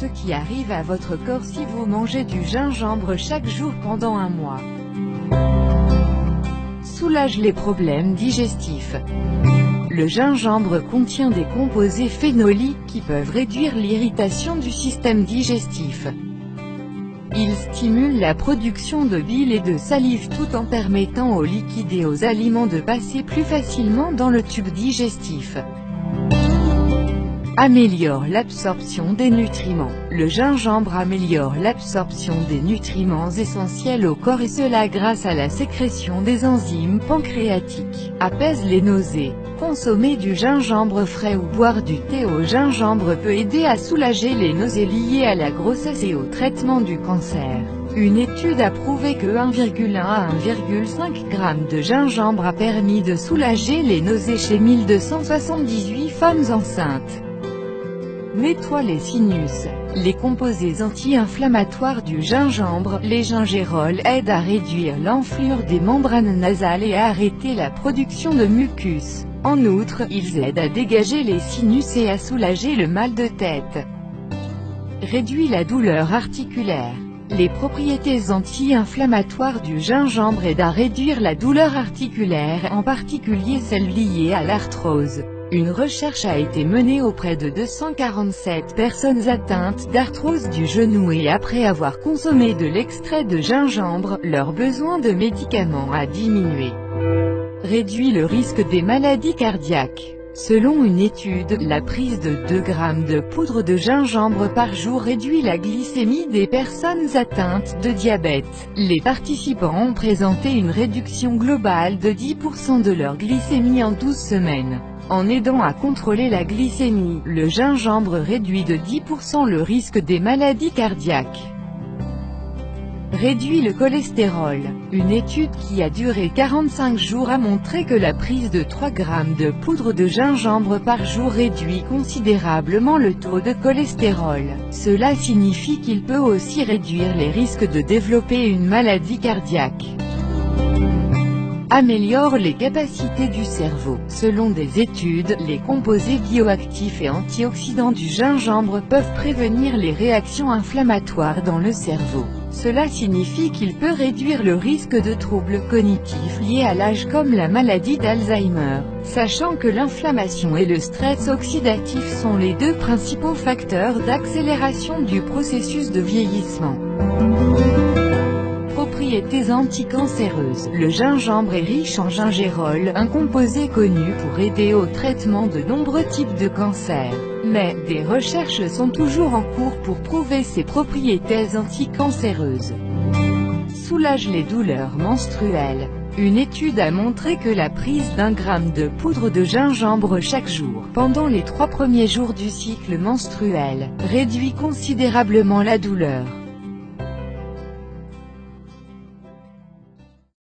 ce qui arrive à votre corps si vous mangez du gingembre chaque jour pendant un mois. Soulage les problèmes digestifs. Le gingembre contient des composés phénoliques qui peuvent réduire l'irritation du système digestif. Il stimule la production de bile et de salive tout en permettant aux liquides et aux aliments de passer plus facilement dans le tube digestif. Améliore l'absorption des nutriments. Le gingembre améliore l'absorption des nutriments essentiels au corps et cela grâce à la sécrétion des enzymes pancréatiques. Apaise les nausées. Consommer du gingembre frais ou boire du thé au gingembre peut aider à soulager les nausées liées à la grossesse et au traitement du cancer. Une étude a prouvé que 1,1 à 1,5 g de gingembre a permis de soulager les nausées chez 1278 femmes enceintes. Nettoie les sinus. Les composés anti-inflammatoires du gingembre, les gingerolles, aident à réduire l'enflure des membranes nasales et à arrêter la production de mucus. En outre, ils aident à dégager les sinus et à soulager le mal de tête. Réduit la douleur articulaire. Les propriétés anti-inflammatoires du gingembre aident à réduire la douleur articulaire, en particulier celle liée à l'arthrose. Une recherche a été menée auprès de 247 personnes atteintes d'arthrose du genou et après avoir consommé de l'extrait de gingembre, leur besoin de médicaments a diminué. Réduit le risque des maladies cardiaques. Selon une étude, la prise de 2 g de poudre de gingembre par jour réduit la glycémie des personnes atteintes de diabète. Les participants ont présenté une réduction globale de 10% de leur glycémie en 12 semaines. En aidant à contrôler la glycémie, le gingembre réduit de 10% le risque des maladies cardiaques. Réduit le cholestérol. Une étude qui a duré 45 jours a montré que la prise de 3 g de poudre de gingembre par jour réduit considérablement le taux de cholestérol. Cela signifie qu'il peut aussi réduire les risques de développer une maladie cardiaque. Améliore les capacités du cerveau. Selon des études, les composés bioactifs et antioxydants du gingembre peuvent prévenir les réactions inflammatoires dans le cerveau. Cela signifie qu'il peut réduire le risque de troubles cognitifs liés à l'âge comme la maladie d'Alzheimer. Sachant que l'inflammation et le stress oxydatif sont les deux principaux facteurs d'accélération du processus de vieillissement. Propriétés anticancéreuses. Le gingembre est riche en gingerol, un composé connu pour aider au traitement de nombreux types de cancers. Mais, des recherches sont toujours en cours pour prouver ses propriétés anticancéreuses. Soulage les douleurs menstruelles. Une étude a montré que la prise d'1 g de poudre de gingembre chaque jour, pendant les 3 premiers jours du cycle menstruel, réduit considérablement la douleur.